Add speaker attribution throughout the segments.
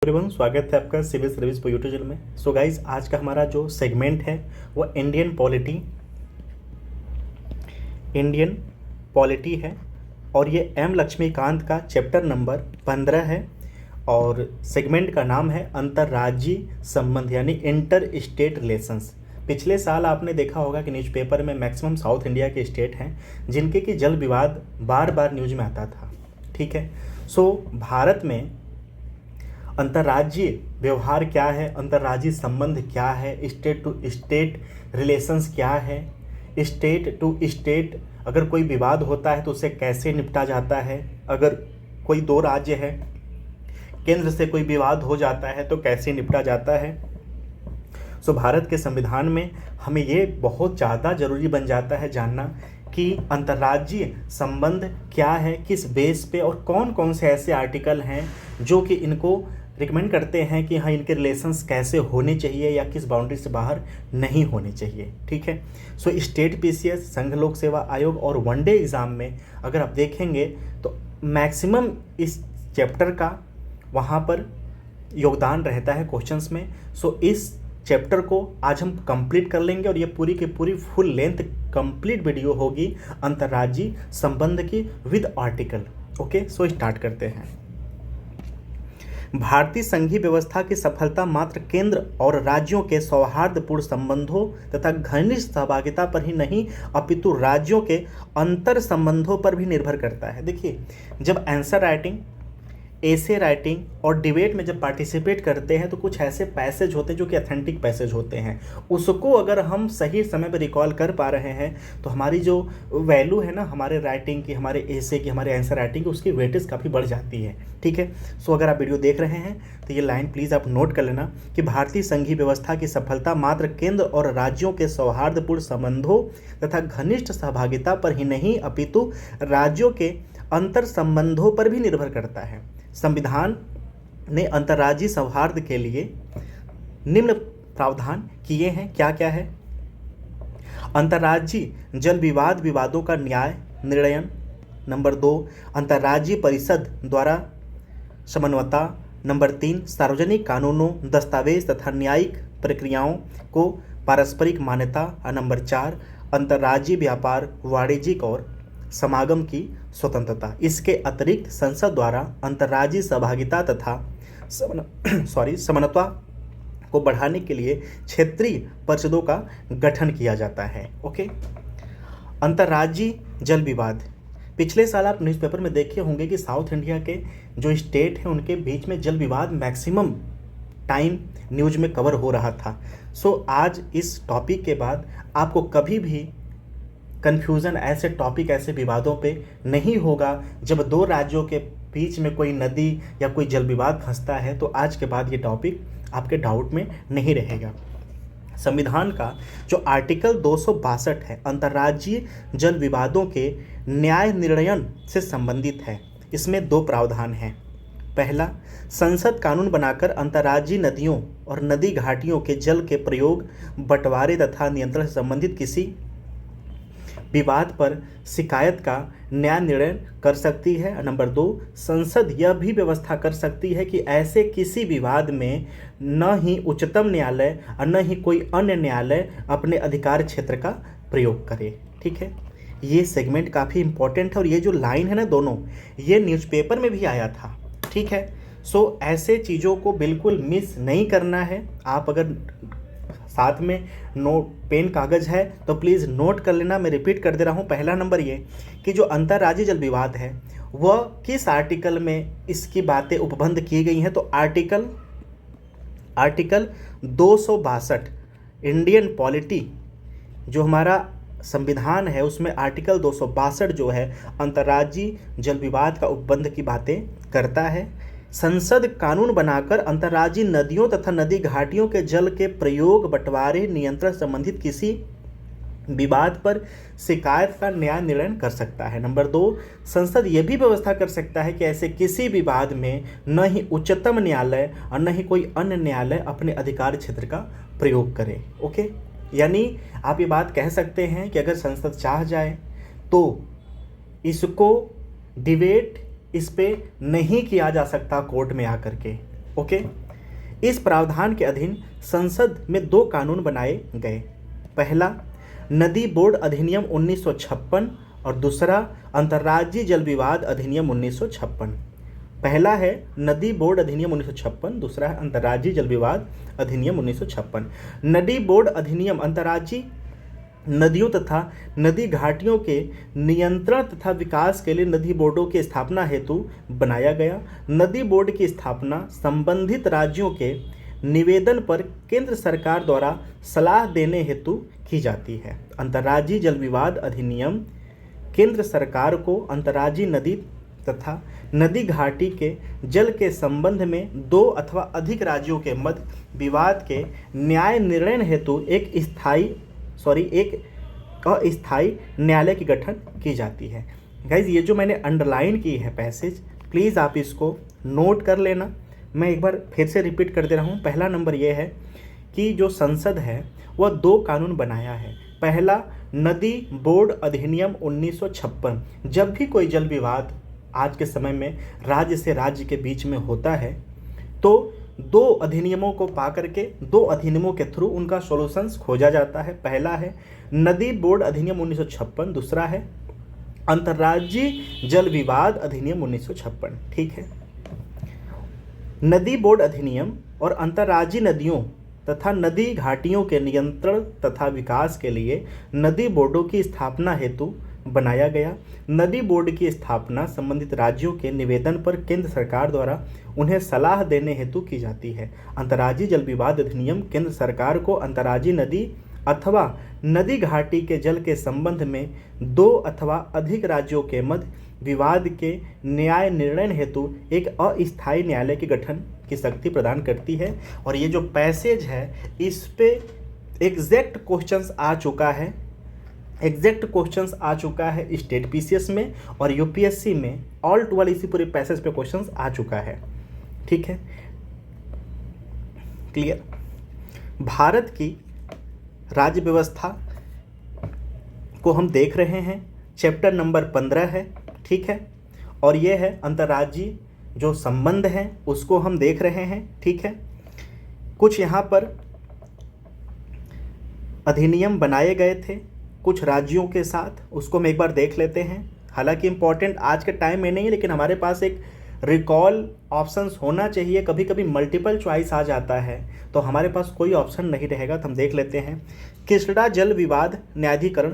Speaker 1: Everyone, स्वागत है आपका सिविल सर्विस पर यूट्यूब चैनल में। सो गाइज, आज का हमारा जो सेगमेंट है वो इंडियन पॉलिटी है और ये एम लक्ष्मीकांत का चैप्टर नंबर 15 है और सेगमेंट का नाम है अंतर्राज्यीय संबंध यानी इंटर स्टेट रिलेशंस। पिछले साल आपने देखा होगा कि न्यूज़पेपर में मैक्सिमम साउथ इंडिया के स्टेट हैं जिनके कि जल विवाद बार बार न्यूज में आता था। ठीक है, सो भारत में अंतर्राज्यीय व्यवहार क्या है, अंतर्राज्यीय संबंध क्या है, स्टेट टू स्टेट रिलेशंस क्या है, स्टेट टू स्टेट अगर कोई विवाद होता है तो उसे कैसे निपटा जाता है, अगर कोई दो राज्य है केंद्र से कोई विवाद हो जाता है तो कैसे निपटा जाता है। सो भारत के संविधान में हमें ये बहुत ज़्यादा ज़रूरी बन जाता है जानना कि अंतर्राज्यीय संबंध क्या है, किस बेस पे और कौन कौन से ऐसे आर्टिकल हैं जो कि इनको रिकमेंड करते हैं कि हाँ इनके रिलेशंस कैसे होने चाहिए या किस बाउंड्री से बाहर नहीं होने चाहिए। ठीक है, सो स्टेट पीसीएस, संघ लोक सेवा आयोग और वनडे एग्ज़ाम में अगर आप देखेंगे तो मैक्सिमम इस चैप्टर का वहाँ पर योगदान रहता है क्वेश्चंस में। सो इस चैप्टर को आज हम कंप्लीट कर लेंगे और ये पूरी की पूरी फुल लेंथ कंप्लीट वीडियो होगी अंतर्राज्यीय संबंध की with article. Okay, so start करते हैं। भारतीय संघीय व्यवस्था की सफलता मात्र केंद्र और राज्यों के सौहार्दपूर्ण संबंधों तथा घनिष्ठ सहभागिता पर ही नहीं अपितु राज्यों के अंतर संबंधों पर भी निर्भर करता है। देखिए, जब आंसर राइटिंग, एसे राइटिंग और डिबेट में जब पार्टिसिपेट करते हैं तो कुछ ऐसे पैसेज होते हैं जो कि ऑथेंटिक पैसेज होते हैं, उसको अगर हम सही समय पर रिकॉल कर पा रहे हैं तो हमारी जो वैल्यू है ना हमारे राइटिंग की, हमारे एसे की, हमारे आंसर राइटिंग की, उसकी वेटेज काफ़ी बढ़ जाती है। ठीक है, सो अगर आप वीडियो देख रहे हैं तो ये लाइन प्लीज़ आप नोट कर लेना कि भारतीय संघीय व्यवस्था की सफलता मात्र केंद्र और राज्यों के सौहार्दपूर्ण संबंधों तथा घनिष्ठ सहभागिता पर ही नहीं अपितु राज्यों के अंतर संबंधों पर भी निर्भर करता है। संविधान ने अंतर्राज्यीय सौहार्द के लिए निम्न प्रावधान किए हैं। क्या क्या है? अंतर्राज्यीय जल विवादों का न्याय निर्णयन। नंबर 2, अंतर्राज्यीय परिषद द्वारा समन्वयता। नंबर 3, सार्वजनिक कानूनों, दस्तावेज तथा न्यायिक प्रक्रियाओं को पारस्परिक मान्यता। और नंबर 4, अंतर्राज्यीय व्यापार, वाणिज्यिक और समागम की स्वतंत्रता। इसके अतिरिक्त संसद द्वारा अंतर्राज्यीय सहभागिता तथा समानता को बढ़ाने के लिए क्षेत्रीय परिषदों का गठन किया जाता है। ओके, अंतर्राज्यीय जल विवाद। पिछले साल आप न्यूज़पेपर में देखे होंगे कि साउथ इंडिया के जो स्टेट हैं उनके बीच में जल विवाद मैक्सिमम टाइम न्यूज में कवर हो रहा था। सो आज इस टॉपिक के बाद आपको कभी भी कन्फ्यूज़न, ऐसे टॉपिक, ऐसे विवादों पे नहीं होगा। जब दो राज्यों के बीच में कोई नदी या कोई जल विवाद फंसता है तो आज के बाद ये टॉपिक आपके डाउट में नहीं रहेगा। संविधान का जो आर्टिकल 262 है अंतर्राज्यीय जल विवादों के न्याय निर्णयन से संबंधित है। इसमें 2 प्रावधान हैं। पहला, संसद कानून बनाकर अंतर्राज्यीय नदियों और नदी घाटियों के जल के प्रयोग, बंटवारे तथा नियंत्रण से संबंधित किसी विवाद पर शिकायत का न्याय निर्णय कर सकती है। नंबर 2, संसद यह भी व्यवस्था कर सकती है कि ऐसे किसी विवाद में न ही उच्चतम न्यायालय और न ही कोई अन्य न्यायालय अपने अधिकार क्षेत्र का प्रयोग करे। ठीक है, ये सेगमेंट काफ़ी इंपॉर्टेंट है और ये जो लाइन है ना दोनों, ये न्यूज़पेपर में भी आया था। ठीक है, सो ऐसे चीज़ों को बिल्कुल मिस नहीं करना है। आप अगर साथ में नोट पेन कागज़ है तो प्लीज़ नोट कर लेना। मैं रिपीट कर दे रहा हूँ। पहला नंबर ये कि जो अंतर्राज्यीय जल विवाद है वह किस आर्टिकल में इसकी बातें उपबंध की गई हैं, तो आर्टिकल 262 इंडियन पॉलिटी जो हमारा संविधान है उसमें आर्टिकल 262 जो है अंतर्राज्यीय जल विवाद का उपबंध की बातें करता है। संसद कानून बनाकर अंतर्राज्यीय नदियों तथा नदी घाटियों के जल के प्रयोग, बंटवारे, नियंत्रण संबंधित किसी विवाद पर शिकायत का न्याय निर्णय कर सकता है। नंबर 2, संसद यह भी व्यवस्था कर सकता है कि ऐसे किसी विवाद में न ही उच्चतम न्यायालय और न ही कोई अन्य न्यायालय अपने अधिकार क्षेत्र का प्रयोग करे। ओके, यानी आप ये बात कह सकते हैं कि अगर संसद चाह जाए तो इसको डिबेट इस पे नहीं किया जा सकता कोर्ट में आकर के। ओके। इस प्रावधान के अधीन संसद में 2 कानून बनाए गए। पहला नदी बोर्ड अधिनियम 1956 और दूसरा अंतर्राज्यीय जल विवाद अधिनियम 1956। पहला है नदी बोर्ड अधिनियम 1956, दूसरा है अंतर्राज्यीय जल विवाद अधिनियम 1956। नदी बोर्ड अधिनियम अंतर्राज्यीय नदियों तथा नदी घाटियों के नियंत्रण तथा विकास के लिए नदी बोर्डों की स्थापना हेतु बनाया गया। नदी बोर्ड की स्थापना संबंधित राज्यों के निवेदन पर केंद्र सरकार द्वारा सलाह देने हेतु की जाती है। अंतर्राज्यीय जल विवाद अधिनियम केंद्र सरकार को अंतर्राज्यीय नदी तथा नदी घाटी के जल के संबंध में 2 अथवा अधिक राज्यों के मध्य विवाद के न्याय निर्णय हेतु एक अस्थायी न्यायालय की गठन की जाती है। गाइज ये जो मैंने अंडरलाइन की है पैसेज, प्लीज़ आप इसको नोट कर लेना। मैं एक बार फिर से रिपीट कर दे रहा हूँ। पहला नंबर ये है कि जो संसद है वह 2 कानून बनाया है। पहला नदी बोर्ड अधिनियम 1956। जब भी कोई जल विवाद आज के समय में राज्य से राज्य के बीच में होता है तो 2 अधिनियमों को पा करके 2 अधिनियमों के थ्रू उनका सॉल्यूशंस खोजा जाता है। पहला है नदी बोर्ड अधिनियम 1956, दूसरा है अंतर्राज्यीय जल विवाद अधिनियम 1956। ठीक है। नदी बोर्ड अधिनियम और अंतर्राज्यीय नदियों तथा नदी घाटियों के नियंत्रण तथा विकास के लिए नदी बोर्डों की स्थापना हेतु बनाया गया। नदी बोर्ड की स्थापना संबंधित राज्यों के निवेदन पर केंद्र सरकार द्वारा उन्हें सलाह देने हेतु की जाती है। अंतर्राज्यीय जल विवाद अधिनियम केंद्र सरकार को अंतर्राज्यीय नदी अथवा नदी घाटी के जल के संबंध में 2 अथवा अधिक राज्यों के मध्य विवाद के न्याय निर्णय हेतु एक अस्थायी न्यायालय के गठन की शक्ति प्रदान करती है। और ये जो पैसेज है इस पे एग्जैक्ट क्वेश्चंस आ चुका है स्टेट पीसीएस में और यूपीएससी में ऑल 12 इसी पूरे पैसेज पे क्वेश्चंस आ चुका है। ठीक है, क्लियर। भारत की राज्य व्यवस्था को हम देख रहे हैं, चैप्टर नंबर 15 है। ठीक है, और ये है अंतर्राज्यीय जो संबंध हैं उसको हम देख रहे हैं। ठीक है, कुछ यहाँ पर अधिनियम बनाए गए थे कुछ राज्यों के साथ, उसको हम एक बार देख लेते हैं। हालांकि इम्पॉर्टेंट आज के टाइम में नहीं है, लेकिन हमारे पास एक रिकॉल ऑप्शंस होना चाहिए। कभी कभी मल्टीपल चॉइस आ जाता है तो हमारे पास कोई ऑप्शन नहीं रहेगा, तो हम देख लेते हैं। कृष्णा जल विवाद न्यायाधिकरण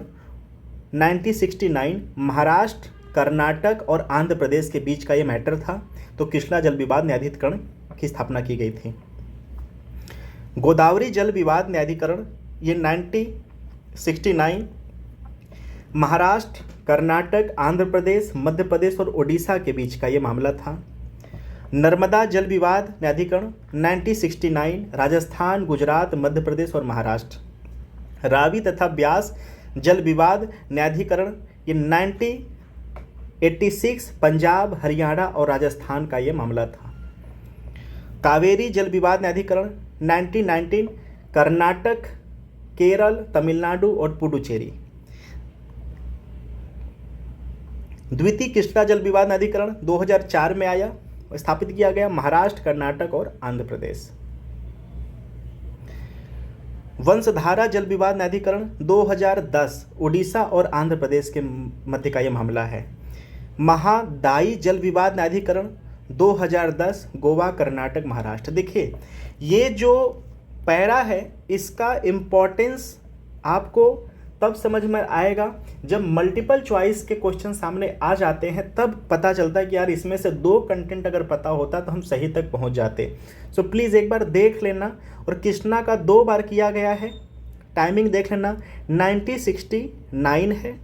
Speaker 1: 1969 महाराष्ट्र, कर्नाटक और आंध्र प्रदेश के बीच का ये मैटर था, तो कृष्णा जल विवाद न्यायाधिकरण की स्थापना की गई थी। गोदावरी जल विवाद न्यायाधिकरण ये 1969 महाराष्ट्र, कर्नाटक, आंध्र प्रदेश, मध्य प्रदेश और ओडिशा के बीच का ये मामला था। नर्मदा जल विवाद न्यायाधिकरण 1969 राजस्थान, गुजरात, मध्य प्रदेश और महाराष्ट्र। रावी तथा ब्यास जल विवाद न्यायाधिकरण ये 1986 पंजाब, हरियाणा और राजस्थान का ये मामला था। कावेरी जल विवाद न्यायाधिकरण 1919 कर्नाटक, केरल, तमिलनाडु और पुडुचेरी। द्वितीय कृष्णा जल विवाद न्यायाधिकरण 2004 में आया, स्थापित किया गया महाराष्ट्र, कर्नाटक और आंध्र प्रदेश। वंशधारा जल विवाद न्यायाधिकरण 2010 उड़ीसा और आंध्र प्रदेश के मध्य का यह मामला है। महादायी जल विवाद न्यायाधिकरण 2010 गोवा, कर्नाटक, महाराष्ट्र। देखिए ये जो पैरा है इसका इम्पोर्टेंस आपको तब समझ में आएगा जब मल्टीपल चॉइस के क्वेश्चन सामने आ जाते हैं, तब पता चलता है कि यार इसमें से 2 कंटेंट अगर पता होता तो हम सही तक पहुंच जाते। सो प्लीज़ एक बार देख लेना। और कृष्णा का 2 बार किया गया है, टाइमिंग देख लेना, 1969 है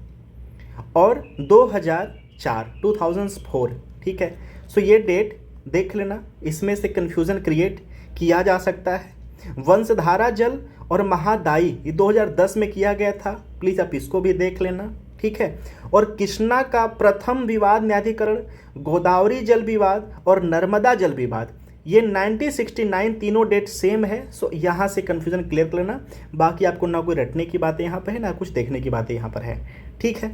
Speaker 1: और 2004 ठीक है। सो ये डेट देख लेना, इसमें से कन्फ्यूज़न क्रिएट किया जा सकता है। वंशधारा जल और महादायी ये 2010 में किया गया था, प्लीज़ आप इसको भी देख लेना। ठीक है, और कृष्णा का प्रथम विवाद न्यायाधिकरण, गोदावरी जल विवाद और नर्मदा जल विवाद ये 1969, तीनों डेट सेम है। सो यहाँ से कन्फ्यूज़न क्लियर कर लेना। बाकी आपको ना कोई रटने की बातें यहाँ पर है ना कुछ देखने की बातें यहाँ पर है। ठीक है,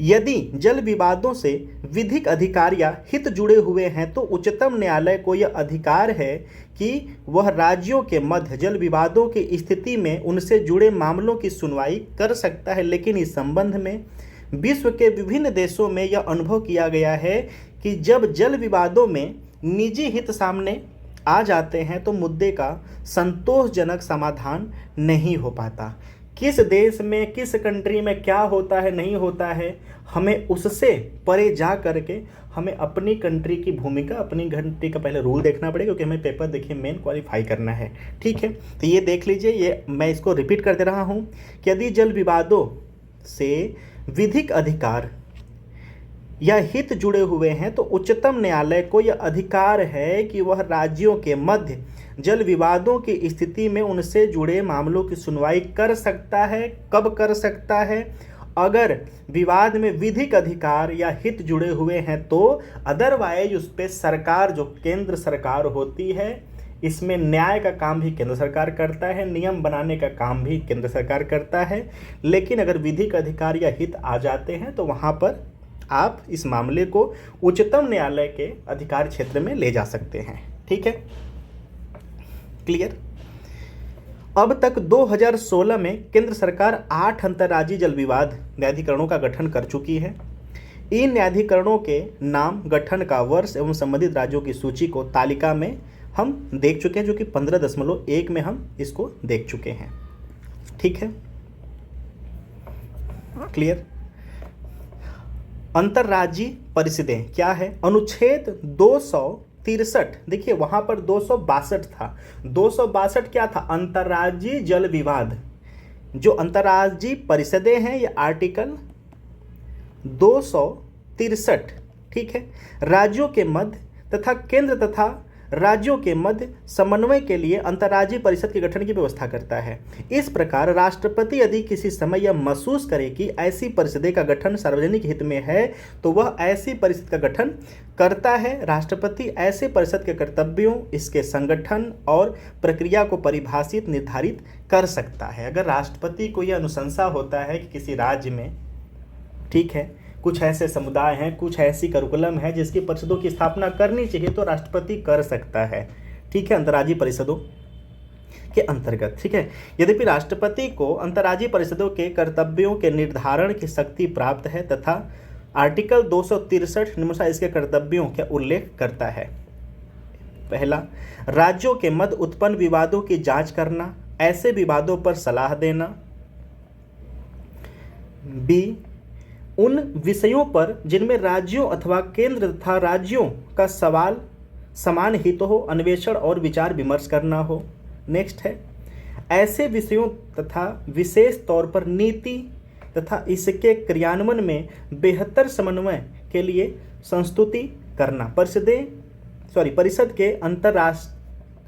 Speaker 1: यदि जल विवादों से विधिक अधिकार या हित जुड़े हुए हैं तो उच्चतम न्यायालय को यह अधिकार है कि वह राज्यों के मध्य जल विवादों की स्थिति में उनसे जुड़े मामलों की सुनवाई कर सकता है। लेकिन इस संबंध में विश्व के विभिन्न देशों में यह अनुभव किया गया है कि जब जल विवादों में निजी हित सामने आ जाते हैं तो मुद्दे का संतोषजनक समाधान नहीं हो पाता। किस देश में, किस कंट्री में क्या होता है, नहीं होता है, हमें उससे परे जा करके हमें अपनी कंट्री की भूमिका, अपनी कंट्री का पहले रूल देखना पड़ेगा, क्योंकि हमें पेपर देखिए मेन क्वालिफाई करना है। ठीक है, तो ये देख लीजिए, ये मैं इसको रिपीट कर दे रहा हूँ कि यदि जल विवादों से विधिक अधिकार या हित जुड़े हुए हैं तो उच्चतम न्यायालय को यह अधिकार है कि वह राज्यों के मध्य जल विवादों की स्थिति में उनसे जुड़े मामलों की सुनवाई कर सकता है। कब कर सकता है? अगर विवाद में विधिक अधिकार या हित जुड़े हुए हैं तो। अदरवाइज उस पर सरकार, जो केंद्र सरकार होती है, इसमें न्याय का काम भी केंद्र सरकार करता है, नियम बनाने का काम भी केंद्र सरकार करता है। लेकिन अगर विधिक अधिकार या हित आ जाते हैं तो वहाँ पर आप इस मामले को उच्चतम न्यायालय के अधिकार क्षेत्र में ले जा सकते हैं। ठीक है, क्लियर। अब तक 2016 में केंद्र सरकार 8 अंतर्राज्यीय जल विवाद न्यायाधिकरणों का गठन कर चुकी है। इन न्यायाधिकरणों के नाम, गठन का वर्ष एवं संबंधित राज्यों की सूची को तालिका में हम देख चुके हैं, जो कि 15.1 में हम इसको देख चुके हैं। ठीक है, क्लियर। अंतर्राज्यीय परिषदें क्या है? अनुच्छेद 263, देखिए वहां पर 262 था। 262 क्या था? अंतर्राज्यीय जल विवाद। जो अंतर्राज्यीय परिषदें हैं ये आर्टिकल 263, ठीक है, राज्यों के मध्य तथा केंद्र तथा राज्यों के मध्य समन्वय के लिए अंतर्राज्यीय परिषद के गठन की व्यवस्था करता है। इस प्रकार राष्ट्रपति यदि किसी समय यह महसूस करे कि ऐसी परिषदें का गठन सार्वजनिक हित में है तो वह ऐसी परिषद का गठन करता है। राष्ट्रपति ऐसे परिषद के कर्तव्यों, इसके संगठन और प्रक्रिया को परिभाषित, निर्धारित कर सकता है। अगर राष्ट्रपति को यह अनुशंसा होता है कि किसी राज्य में, ठीक है, कुछ ऐसे समुदाय हैं, कुछ ऐसी करिकुलम है जिसकी परिषदों की स्थापना करनी चाहिए, तो राष्ट्रपति कर सकता है। ठीक है, अंतर्राज्यीय परिषदों के अंतर्गत। ठीक है, यद्यपि राष्ट्रपति को अंतर्राज्यीय परिषदों के कर्तव्यों के निर्धारण की शक्ति प्राप्त है तथा आर्टिकल 263 निम्नानुसार इसके कर्तव्यों का उल्लेख करता है। पहला, राज्यों के मध्य उत्पन्न विवादों की जांच करना, ऐसे विवादों पर सलाह देना। बी, उन विषयों पर जिनमें राज्यों अथवा केंद्र तथा राज्यों का सवाल समान हित हो, अन्वेषण और विचार विमर्श करना हो। नेक्स्ट है, ऐसे विषयों तथा विशेष तौर पर नीति तथा इसके क्रियान्वयन में बेहतर समन्वय के लिए संस्तुति करना। परिषद के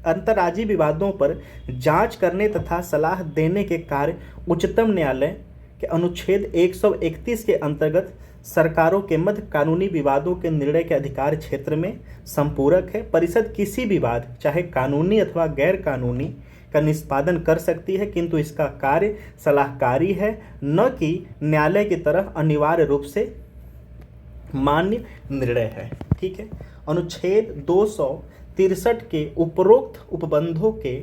Speaker 1: अंतर्राज्यीय विवादों पर जांच करने तथा सलाह देने के कार्य उच्चतम न्यायालय के अनुच्छेद 131 के अंतर्गत सरकारों के मध्य कानूनी विवादों के निर्णय के अधिकार क्षेत्र में संपूरक है। परिषद किसी विवाद, चाहे कानूनी अथवा गैर कानूनी, का निष्पादन कर सकती है, किंतु इसका कार्य सलाहकारी है, न कि न्यायालय की तरह अनिवार्य रूप से मान्य निर्णय है। ठीक है, अनुच्छेद 263 के उपरोक्त उपबंधों के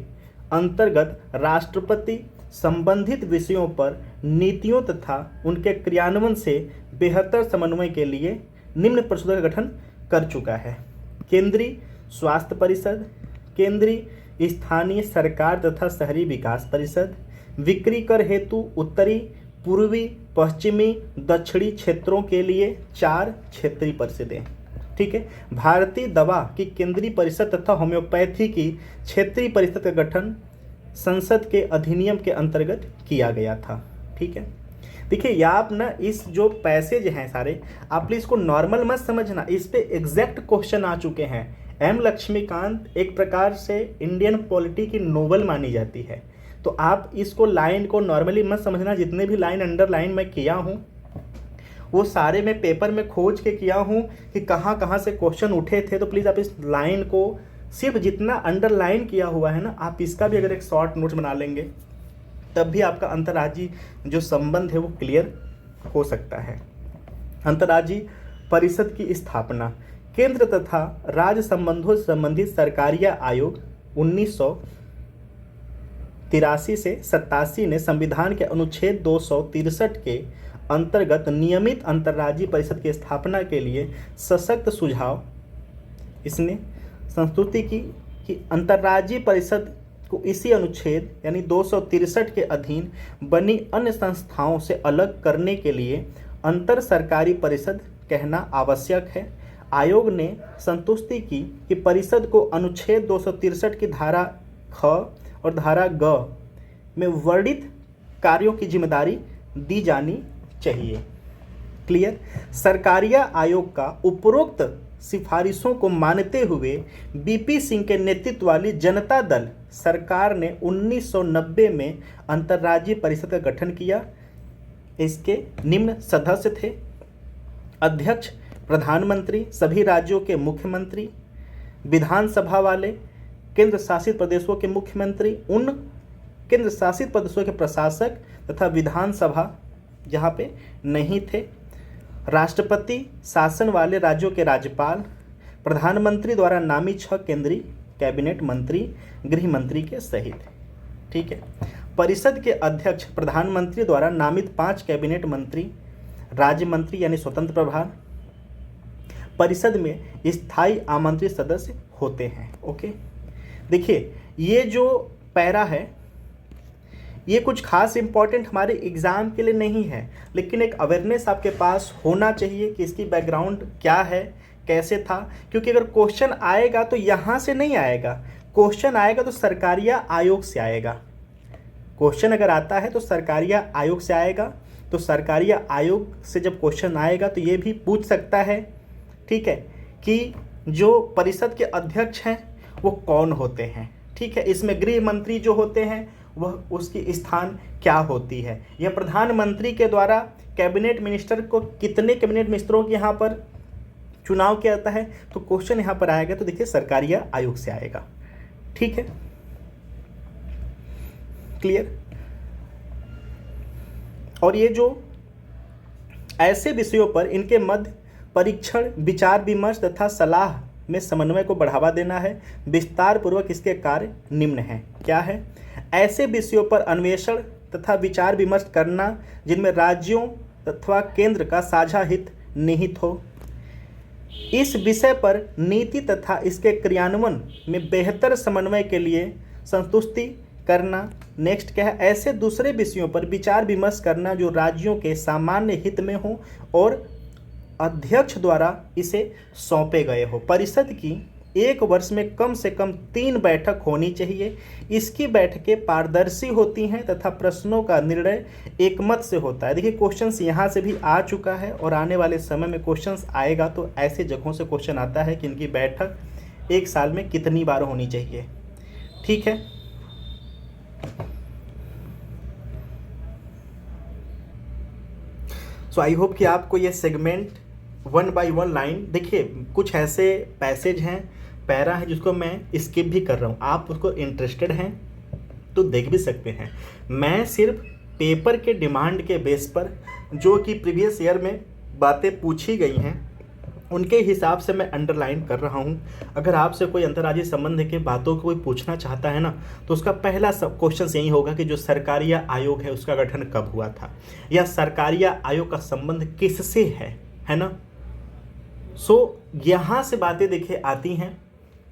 Speaker 1: अंतर्गत राष्ट्रपति संबंधित विषयों पर नीतियों तथा उनके क्रियान्वयन से बेहतर समन्वय के लिए निम्न परिषदों का गठन कर चुका है। केंद्रीय स्वास्थ्य परिषद, केंद्रीय स्थानीय सरकार तथा शहरी विकास परिषद, बिक्री कर हेतु उत्तरी, पूर्वी, पश्चिमी, दक्षिणी क्षेत्रों के लिए 4 क्षेत्रीय परिषदें। ठीक है, भारतीय दवा की केंद्रीय परिषद तथा होम्योपैथी की क्षेत्रीय परिषद का गठन संसद के अधिनियम के अंतर्गत किया गया था। ठीक है, देखिए आप ना इस जो पैसेज हैं सारे, आप प्लीज इसको नॉर्मल मत समझना, इस पे एग्जैक्ट क्वेश्चन आ चुके हैं। एम लक्ष्मीकांत एक प्रकार से इंडियन पॉलिटी की नोबल मानी जाती है, तो आप इसको लाइन को नॉर्मली मत समझना। जितने भी लाइन अंडरलाइन मैं किया हूँ वो सारे मैं पेपर में खोज के किया हूँ कि कहाँ कहाँ से क्वेश्चन उठे थे, तो प्लीज़ आप इस लाइन को सिर्फ जितना अंडरलाइन किया हुआ है ना, आप इसका भी अगर एक शॉर्ट नोट्स बना लेंगे तब भी आपका अंतर्राज्यीय जो संबंध है वो क्लियर हो सकता है। अंतर्राज्यीय परिषद की स्थापना। केंद्र तथा राज्य संबंधों से संबंधित सरकारीय आयोग 1983 से 87 ने संविधान के अनुच्छेद 263 के अंतर्गत नियमित अंतर्राज्यीय परिषद की स्थापना के लिए सशक्त सुझाव इसने संस्तुति की कि अंतर्राज्यीय परिषद को इसी अनुच्छेद यानी 263 के अधीन बनी अन्य संस्थाओं से अलग करने के लिए अंतर सरकारी परिषद कहना आवश्यक है। आयोग ने संतुष्टि की कि परिषद को अनुच्छेद 263 की धारा ख और धारा ग में वर्णित कार्यों की जिम्मेदारी दी जानी चाहिए। क्लियर। सरकारीय आयोग का उपरोक्त सिफारिशों को मानते हुए बीपी सिंह के नेतृत्व वाली जनता दल सरकार ने 1990 में अंतर्राज्यीय परिषद का गठन किया। इसके निम्न सदस्य थे: अध्यक्ष, प्रधानमंत्री, सभी राज्यों के मुख्यमंत्री, विधानसभा वाले, केंद्र शासित प्रदेशों के मुख्यमंत्री, उन केंद्र शासित प्रदेशों के प्रशासक तथा विधानसभा जहाँ पे नहीं थे, राष्ट्रपति, शासन वाले राज्यों के राज्यपाल, प्रधानमंत्री द्वारा नामित 6 केंद्रीय कैबिनेट मंत्री, गृह मंत्री के सहित। ठीक है। परिषद के अध्यक्ष प्रधानमंत्री द्वारा नामित 5 कैबिनेट मंत्री, राज्य मंत्री यानी स्वतंत्र प्रभार परिषद में स्थायी आमंत्रित सदस्य होते हैं। ओके, देखिए ये जो पैरा है ये कुछ खास इंपॉर्टेंट हमारे एग्ज़ाम के लिए नहीं है, लेकिन एक अवेयरनेस आपके पास होना चाहिए कि इसकी बैकग्राउंड क्या है, कैसे था। क्योंकि अगर क्वेश्चन आएगा तो यहाँ से नहीं आएगा, क्वेश्चन आएगा तो सरकारीय आयोग से आएगा। क्वेश्चन अगर आता है तो सरकारीय आयोग से आएगा, तो सरकारीय आयोग से जब क्वेश्चन आएगा तो ये भी पूछ सकता है, ठीक है, कि जो परिषद के अध्यक्ष हैं वो कौन होते हैं। ठीक है। इसमें गृह मंत्री जो होते हैं वह उसकी स्थान क्या होती है, यह प्रधानमंत्री के द्वारा कैबिनेट मिनिस्टर को कितने कैबिनेट मिनिस्टरों के यहाँ पर चुनाव किया जाता है, तो क्वेश्चन यहाँ पर आएगा तो देखिए सरकारीय आयोग से आएगा। ठीक है, क्लियर। और ये जो ऐसे विषयों पर इनके मध्य परीक्षण, विचार विमर्श तथा सलाह में समन्वय को बढ़ावा देना है। विस्तार पूर्वक इसके कार्य निम्न हैं। क्या है? ऐसे विषयों पर अन्वेषण तथा विचार विमर्श करना जिनमें राज्यों तथा केंद्र का साझा हित निहित हो। इस विषय पर नीति तथा इसके क्रियान्वयन में बेहतर समन्वय के लिए संतुष्टि करना। नेक्स्ट क्या है? ऐसे दूसरे विषयों पर विचार विमर्श करना जो राज्यों के सामान्य हित में हो और अध्यक्ष द्वारा इसे सौंपे गए हो। परिषद की एक वर्ष में कम से कम 3 बैठक होनी चाहिए। इसकी बैठकें पारदर्शी होती हैं तथा प्रश्नों का निर्णय एकमत से होता है। देखिए क्वेश्चंस यहाँ से भी आ चुका है और आने वाले समय में क्वेश्चंस आएगा, तो ऐसे जगहों से क्वेश्चन आता है कि इनकी बैठक एक साल में कितनी बार होनी चाहिए। ठीक है, सो आई होप कि आपको ये सेगमेंट 1 बाय 1 लाइन, देखिए कुछ ऐसे पैसेज हैं, पैरा है जिसको मैं स्किप भी कर रहा हूँ। आप उसको इंटरेस्टेड हैं तो देख भी सकते हैं। मैं सिर्फ पेपर के डिमांड के बेस पर जो कि प्रीवियस ईयर में बातें पूछी गई हैं उनके हिसाब से मैं अंडरलाइन कर रहा हूँ। अगर आपसे कोई अंतर्राज्यीय संबंध के बातों को कोई पूछना चाहता है ना, तो उसका पहला सब क्वेश्चन यही होगा कि जो सरकारीय आयोग है उसका गठन कब हुआ था, या सरकारीय आयोग का संबंध किससे है ना। सो यहाँ से बातें देखिए आती हैं।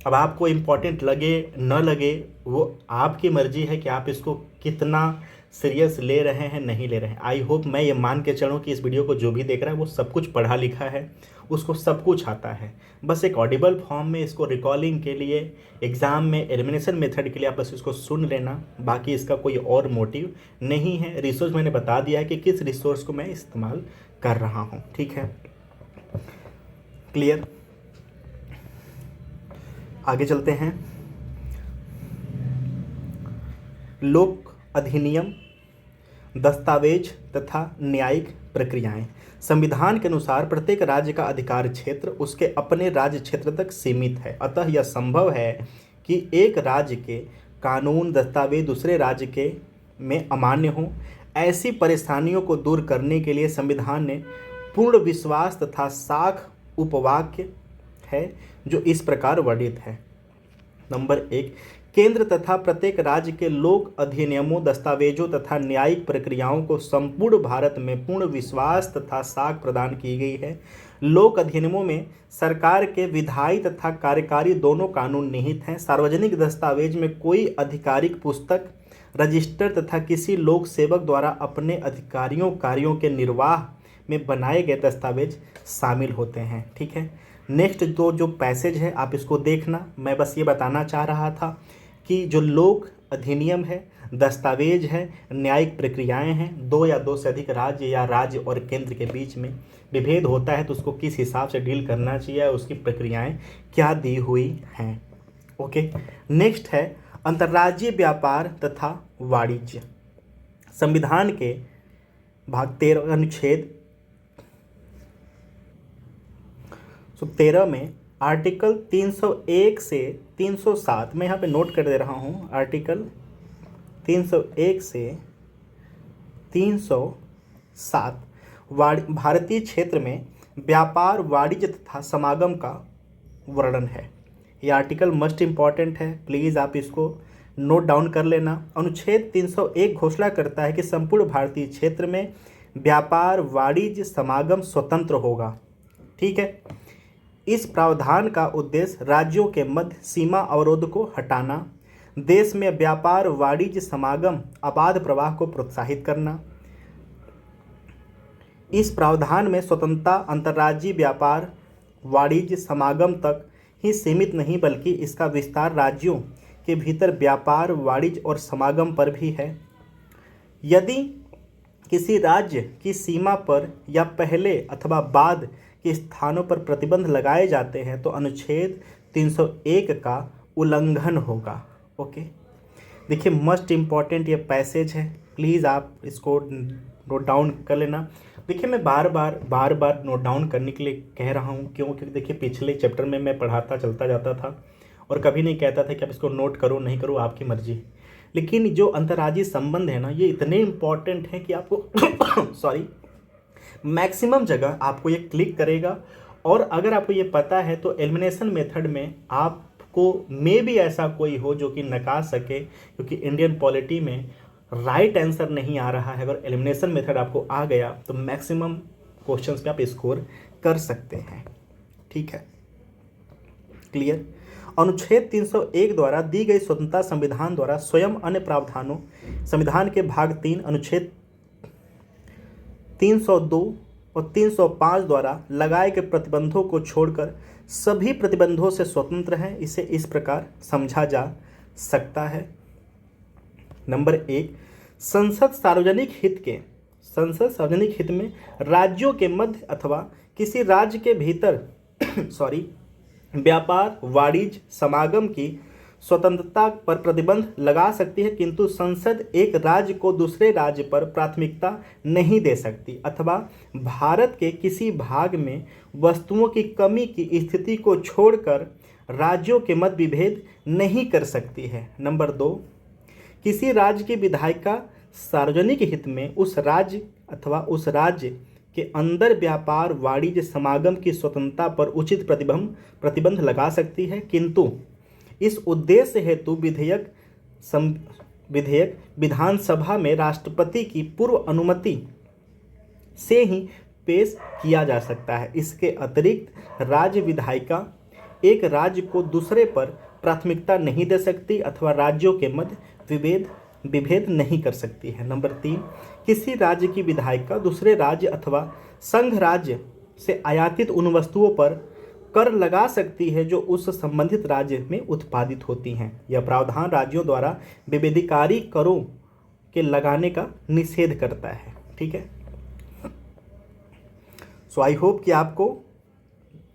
Speaker 1: अब आपको इम्पोर्टेंट लगे न लगे वो आपकी मर्जी है कि आप इसको कितना सीरियस ले रहे हैं, नहीं ले रहे हैं। आई होप मैं ये मान के चलूँ कि इस वीडियो को जो भी देख रहा है वो सब कुछ पढ़ा लिखा है, उसको सब कुछ आता है। बस एक ऑडिबल फॉर्म में इसको रिकॉलिंग के लिए, एग्ज़ाम में एलिमिनेशन मेथड के लिए आप बस इसको सुन लेना, बाकी इसका कोई और मोटिव नहीं है। रिसोर्स मैंने बता दिया है कि किस रिसोर्स को मैं इस्तेमाल कर रहा हूँ। ठीक है, क्लियर। आगे चलते हैं। लोक अधिनियम, दस्तावेज तथा न्यायिक प्रक्रियाएं। संविधान के अनुसार प्रत्येक राज्य का अधिकार क्षेत्र उसके अपने राज्य क्षेत्र तक सीमित है। अतः यह संभव है कि एक राज्य के कानून, दस्तावेज दूसरे राज्य के में अमान्य हो। ऐसी परेशानियों को दूर करने के लिए संविधान ने पूर्ण विश्वास तथा साख उपवाक्य है जो इस प्रकार वर्णित है। नंबर 1, केंद्र तथा प्रत्येक राज्य के लोक अधिनियमों, दस्तावेजों तथा न्यायिक प्रक्रियाओं को संपूर्ण भारत में पूर्ण विश्वास तथा साख प्रदान की गई है। लोक अधिनियमों में सरकार के विधायी तथा कार्यकारी दोनों कानून निहित हैं। सार्वजनिक दस्तावेज में कोई आधिकारिक पुस्तक, रजिस्टर तथा किसी लोक सेवक द्वारा अपने अधिकारियों कार्यों के निर्वाह में बनाए गए दस्तावेज शामिल होते हैं। ठीक है, नेक्स्ट जो पैसेज है आप इसको देखना। मैं बस ये बताना चाह रहा था कि जो लोक अधिनियम है, दस्तावेज है, न्यायिक प्रक्रियाएं हैं, दो या दो से अधिक राज्य या राज्य और केंद्र के बीच में विभेद होता है तो उसको किस हिसाब से डील करना चाहिए, उसकी प्रक्रियाएं क्या दी हुई हैं। ओके, नेक्स्ट है अंतर्राज्यीय व्यापार तथा वाणिज्य। संविधान के भाग 13 अनुच्छेद 13 में आर्टिकल 301 से 307, मैं यहाँ पे नोट कर दे रहा हूँ, आर्टिकल 301 से 307 भारतीय क्षेत्र में व्यापार, वाणिज्य तथा समागम का वर्णन है। ये आर्टिकल मस्ट इम्पॉर्टेंट है, प्लीज़ आप इसको नोट डाउन कर लेना। अनुच्छेद 301 घोषणा करता है कि संपूर्ण भारतीय क्षेत्र में व्यापार, वाणिज्य, समागम स्वतंत्र होगा। ठीक है, इस प्रावधान का उद्देश्य राज्यों के मध्य सीमा अवरोध को हटाना, देश में व्यापार, वाणिज्य, समागम, अबाध प्रवाह को प्रोत्साहित करना। इस प्रावधान में स्वतंत्रता अंतर्राज्यीय व्यापार, वाणिज्य, समागम तक ही सीमित नहीं बल्कि इसका विस्तार राज्यों के भीतर व्यापार, वाणिज्य और समागम पर भी है। यदि किसी राज्य की सीमा पर या पहले अथवा बाद के स्थानों पर प्रतिबंध लगाए जाते हैं तो अनुच्छेद 301 का उल्लंघन होगा। ओके, देखिए मस्ट इम्पॉर्टेंट ये पैसेज है, प्लीज़ आप इसको नोट डाउन कर लेना। देखिए मैं बार बार नोट डाउन करने के लिए कह रहा हूँ, क्यों? क्योंकि देखिए पिछले चैप्टर में मैं पढ़ाता चलता जाता था और कभी नहीं कहता था कि आप इसको नोट करो नहीं करो, आपकी मर्जी। लेकिन जो अंतर्राज्यीय संबंध है ना, ये इतने इम्पॉर्टेंट है कि आपको सॉरी मैक्सिमम जगह आपको ये क्लिक करेगा। और अगर आपको ये पता है तो एलिमिनेशन मेथड में आपको मे भी ऐसा कोई हो जो कि नकार सके, क्योंकि इंडियन पॉलिटी में राइट आंसर नहीं आ रहा है। अगर एलिमिनेशन मेथड आपको आ गया तो मैक्सिमम क्वेश्चंस पे आप स्कोर कर सकते हैं। ठीक है, क्लियर। अनुच्छेद 301 द्वारा दी गई स्वतंत्रता संविधान द्वारा स्वयं अन्य प्रावधानों, संविधान के भाग 3 अनुच्छेद 302 और 305 द्वारा लगाए गए प्रतिबंधों को छोड़कर सभी प्रतिबंधों से स्वतंत्र हैं। इसे इस प्रकार समझा जा सकता है। नंबर 1, संसद सार्वजनिक हित में राज्यों के मध्य अथवा किसी राज्य के भीतर व्यापार, वाणिज्य, समागम की स्वतंत्रता पर प्रतिबंध लगा सकती है, किंतु संसद एक राज्य को दूसरे राज्य पर प्राथमिकता नहीं दे सकती अथवा भारत के किसी भाग में वस्तुओं की कमी की स्थिति को छोड़कर राज्यों के मध्य विभेद नहीं कर सकती है। नंबर 2, किसी राज्य की विधायिका सार्वजनिक हित में उस राज्य अथवा उस राज्य के अंदर व्यापार, वाणिज्य, समागम की स्वतंत्रता पर उचित प्रतिबंध लगा सकती है, किंतु इस उद्देश्य हेतु विधेयक विधानसभा में राष्ट्रपति की पूर्व अनुमति से ही पेश किया जा सकता है। इसके अतिरिक्त राज्य विधायिका एक राज्य को दूसरे पर प्राथमिकता नहीं दे सकती अथवा राज्यों के मध्य विभेद नहीं कर सकती है। नंबर 3, किसी राज्य की विधायिका दूसरे राज्य अथवा संघ राज्य से आयातित उन वस्तुओं पर कर लगा सकती है जो उस संबंधित राज्य में उत्पादित होती हैं। यह प्रावधान राज्यों द्वारा विविधकारी करों के लगाने का निषेध करता है। ठीक है, सो आई होप कि आपको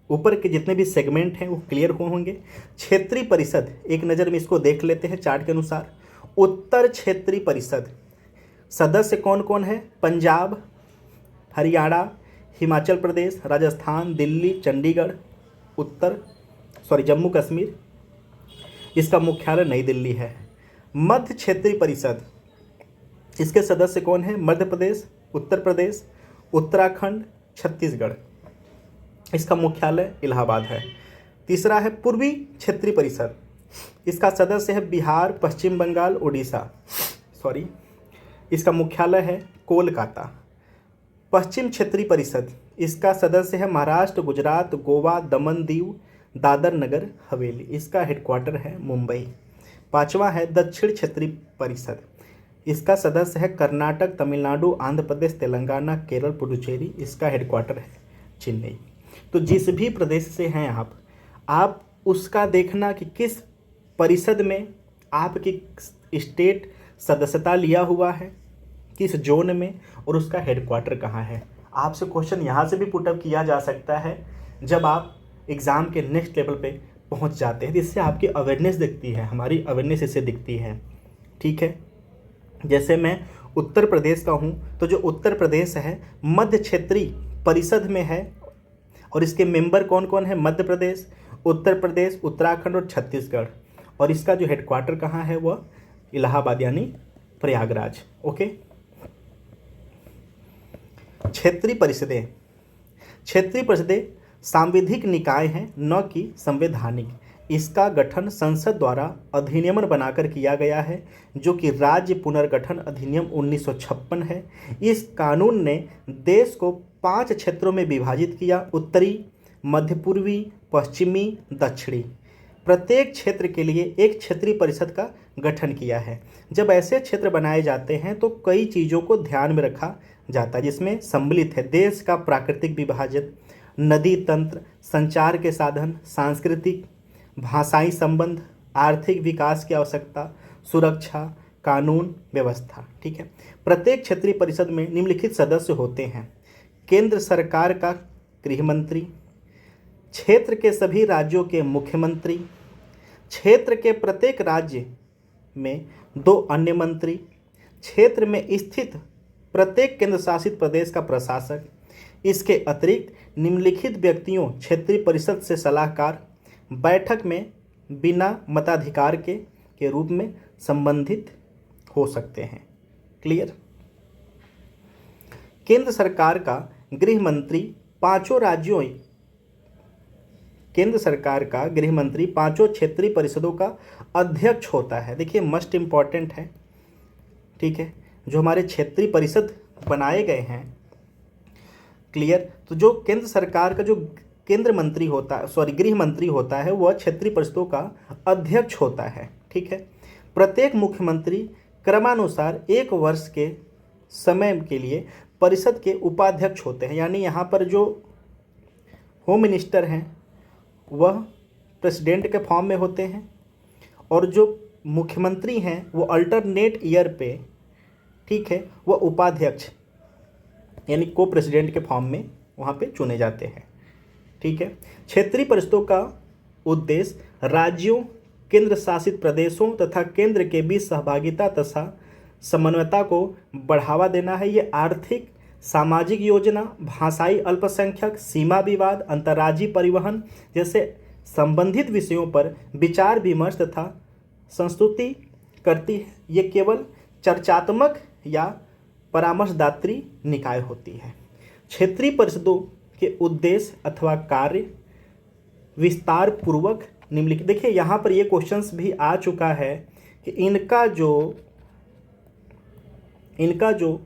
Speaker 1: ऊपर के जितने भी सेगमेंट हैं वो क्लियर होंगे। क्षेत्रीय परिषद, एक नज़र में इसको देख लेते हैं चार्ट के अनुसार। उत्तर क्षेत्रीय परिषद सदस्य कौन कौन है? पंजाब, हरियाणा, हिमाचल प्रदेश, राजस्थान, दिल्ली, चंडीगढ़, जम्मू कश्मीर। इसका मुख्यालय नई दिल्ली है। मध्य क्षेत्रीय परिषद, इसके सदस्य कौन हैं? मध्य प्रदेश, उत्तर प्रदेश, उत्तराखंड, छत्तीसगढ़, इसका मुख्यालय इलाहाबाद है। तीसरा है पूर्वी क्षेत्रीय परिषद, इसका सदस्य है बिहार, पश्चिम बंगाल, उड़ीसा, इसका मुख्यालय है कोलकाता। पश्चिम क्षेत्रीय परिषद, इसका सदस्य है महाराष्ट्र, गुजरात, गोवा, दमन दीव, दादर नगर हवेली, इसका हेडक्वार्टर है मुंबई। पांचवा है दक्षिण क्षेत्रीय परिषद, इसका सदस्य है कर्नाटक, तमिलनाडु, आंध्र प्रदेश, तेलंगाना, केरल, पुडुचेरी, इसका हेडक्वार्टर है चेन्नई। तो जिस भी प्रदेश से हैं आप उसका देखना कि किस परिषद में आपकी स्टेट सदस्यता लिया हुआ है, किस जोन में, और उसका हेडक्वार्टर कहाँ है। आपसे क्वेश्चन यहाँ से भी पुटअप किया जा सकता है जब आप एग्ज़ाम के नेक्स्ट लेवल पे पहुँच जाते हैं, जिससे आपकी अवेयरनेस दिखती है, हमारी अवेयरनेस इससे दिखती है। ठीक है, जैसे मैं उत्तर प्रदेश का हूँ तो जो उत्तर प्रदेश है मध्य क्षेत्रीय परिषद में है, और इसके मेंबर कौन कौन है, मध्य प्रदेश, उत्तर प्रदेश, उत्तराखंड और छत्तीसगढ़, और इसका जो हेडक्वार्टर कहाँ है वह इलाहाबाद यानी प्रयागराज। ओके, क्षेत्रीय परिषदें, क्षेत्रीय परिषदें सांविधिक निकाय हैं, न कि संवैधानिक। इसका गठन संसद द्वारा अधिनियम बनाकर किया गया है, जो कि राज्य पुनर्गठन अधिनियम 1956 है। इस कानून ने देश को 5 क्षेत्रों में विभाजित किया, उत्तरी, मध्य पूर्वी, पश्चिमी, दक्षिणी। प्रत्येक क्षेत्र के लिए एक क्षेत्रीय परिषद का गठन किया है। जब ऐसे क्षेत्र बनाए जाते हैं तो कई चीज़ों को ध्यान में रखा जाता है, जिसमें सम्मिलित है देश का प्राकृतिक विभाजन, नदी तंत्र, संचार के साधन, सांस्कृतिक भाषाई संबंध, आर्थिक विकास की आवश्यकता, सुरक्षा, कानून व्यवस्था। ठीक है, प्रत्येक क्षेत्रीय परिषद में निम्नलिखित सदस्य होते हैं: केंद्र सरकार का गृह मंत्री, क्षेत्र के सभी राज्यों के मुख्यमंत्री, क्षेत्र के प्रत्येक राज्य में 2 अन्य मंत्री, क्षेत्र में स्थित प्रत्येक केंद्र शासित प्रदेश का प्रशासक। इसके अतिरिक्त निम्नलिखित व्यक्तियों क्षेत्रीय परिषद से सलाहकार बैठक में बिना मताधिकार के रूप में संबंधित हो सकते हैं। क्लियर? केंद्र सरकार का गृह मंत्री पांचों राज्यों, केंद्र सरकार का गृह मंत्री 5 क्षेत्रीय परिषदों का अध्यक्ष होता है। देखिए मस्ट इम्पॉर्टेंट है। ठीक है, जो हमारे क्षेत्रीय परिषद बनाए गए हैं, क्लियर, तो जो केंद्र सरकार का जो केंद्र मंत्री होता है, गृह मंत्री होता है, वह क्षेत्रीय परिषदों का अध्यक्ष होता है। ठीक है, प्रत्येक मुख्यमंत्री क्रमानुसार 1 वर्ष के समय के लिए परिषद के उपाध्यक्ष होते हैं। यानी यहाँ पर जो होम मिनिस्टर हैं वह प्रेसिडेंट के फॉर्म में होते हैं, और जो मुख्यमंत्री हैं वो अल्टरनेट ईयर पे, ठीक है, वह उपाध्यक्ष यानी को प्रेसिडेंट के फॉर्म में वहाँ पे चुने जाते हैं। ठीक है, क्षेत्रीय परिषदों का उद्देश्य राज्यों, केंद्र शासित प्रदेशों तथा केंद्र के बीच सहभागिता तथा समन्वयता को बढ़ावा देना है। ये आर्थिक, सामाजिक योजना, भाषाई अल्पसंख्यक, सीमा विवाद, अंतर्राज्यीय परिवहन जैसे संबंधित विषयों पर विचार विमर्श तथा संस्तुति करती है। ये केवल चर्चात्मक या परामर्शदात्री निकाय होती है। क्षेत्रीय परिषदों के उद्देश्य अथवा कार्य विस्तार पूर्वक निम्नलिखित। देखिए यहाँ पर ये क्वेश्चंस भी आ चुका है कि इनका जो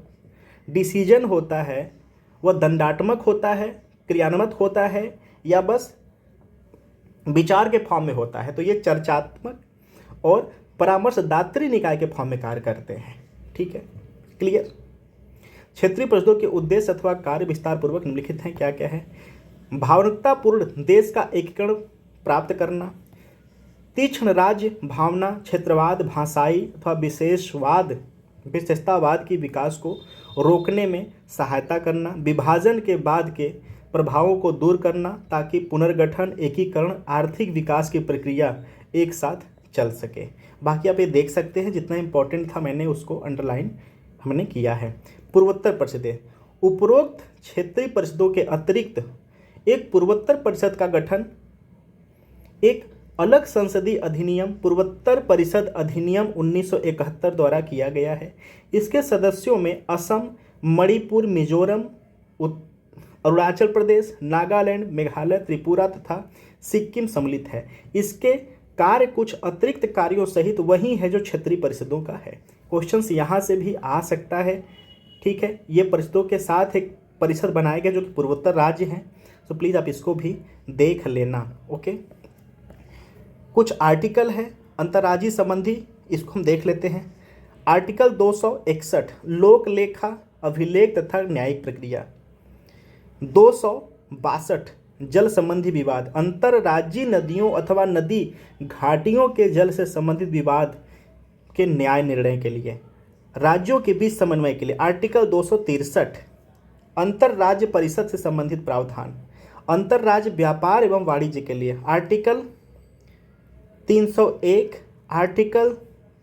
Speaker 1: डिसीजन होता है वह दंडात्मक होता है, क्रियान्वित होता है, या बस विचार के फॉर्म में होता है। तो ये चर्चात्मक और परामर्शदात्री निकाय के फॉर्म में कार्य करते हैं। ठीक है, क्लियर? क्षेत्रीय परिषदों के उद्देश्य अथवा कार्य विस्तार पूर्वक निम्नलिखित हैं। क्या क्या है? भावनात्मकपूर्ण देश का एकीकरण प्राप्त करना, तीक्ष्ण राज्य भावना, क्षेत्रवाद, भाषाई अथवा विशेषतावाद की विकास को रोकने में सहायता करना, विभाजन के बाद के प्रभावों को दूर करना ताकि पुनर्गठन, एकीकरण, आर्थिक विकास की प्रक्रिया एक साथ चल सके। बाकी आप ये देख सकते हैं, जितना इम्पोर्टेंट था मैंने उसको अंडरलाइन हमने किया है। पूर्वोत्तर परिषदें, उपरोक्त क्षेत्रीय परिषदों के अतिरिक्त एक पूर्वोत्तर परिषद का गठन एक अलग संसदीय अधिनियम पूर्वोत्तर परिषद अधिनियम 1971 द्वारा किया गया है। इसके सदस्यों में असम, मणिपुर, मिजोरम, अरुणाचल प्रदेश, नागालैंड, मेघालय, त्रिपुरा तथा सिक्किम सम्मिलित है। इसके कार्य कुछ अतिरिक्त कार्यों सहित वही है जो क्षेत्रीय परिषदों का है। क्वेश्चंस यहाँ से भी आ सकता है, ठीक है। ये परिषदों के साथ एक परिषद बनाए गए जो कि पूर्वोत्तर राज्य हैं, तो प्लीज़ आप इसको भी देख लेना। ओके, कुछ आर्टिकल है अंतर्राज्यीय संबंधी, इसको हम देख लेते हैं। आर्टिकल 261 लोक लेखा, अभिलेख तथा न्यायिक प्रक्रिया। 262 जल संबंधी विवाद, अंतर्राज्यीय नदियों अथवा नदी घाटियों के जल से संबंधित विवाद के न्याय निर्णय के लिए, राज्यों के बीच समन्वय के लिए। आर्टिकल 263 अंतर्राज्य परिषद से संबंधित प्रावधान, अंतर्राज्य व्यापार एवं वाणिज्य के लिए। Article 301, article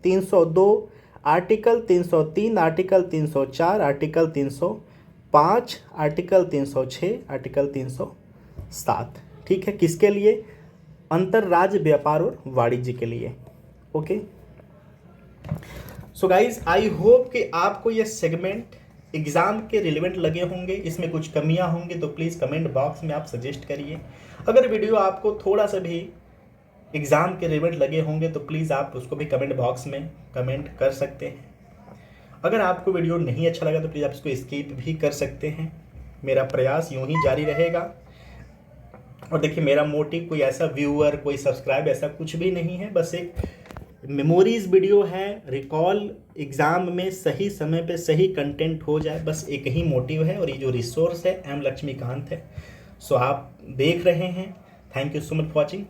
Speaker 1: 302, article 303, article 304, article 305, article 306, article 307, ठीक है। किसके लिए? अंतर्राज्य व्यापार और वाणिज्य के लिए। Okay, so guys I hope कि आपको ये सेगमेंट एग्जाम के रिलेवेंट लगे होंगे। इसमें कुछ कमियां होंगी तो प्लीज़ कमेंट बॉक्स में आप सजेस्ट करिए। अगर वीडियो आपको थोड़ा सा भी एग्ज़ाम के रिलेवेंट लगे होंगे तो प्लीज़ आप उसको भी कमेंट बॉक्स में कमेंट कर सकते हैं। अगर आपको वीडियो नहीं अच्छा लगा तो प्लीज़ आप इसको स्किप भी कर सकते हैं। मेरा प्रयास यूं ही जारी रहेगा। और देखिए, मेरा मोटिव कोई ऐसा व्यूअर, कोई सब्सक्राइब, ऐसा कुछ भी नहीं है। बस एक मेमोरीज वीडियो है, रिकॉल एग्ज़ाम में सही समय पे सही कंटेंट हो जाए, बस एक ही मोटिव है। और ये जो रिसोर्स है एम लक्ष्मीकांत है। सो आप देख रहे हैं। Thank you so much for watching.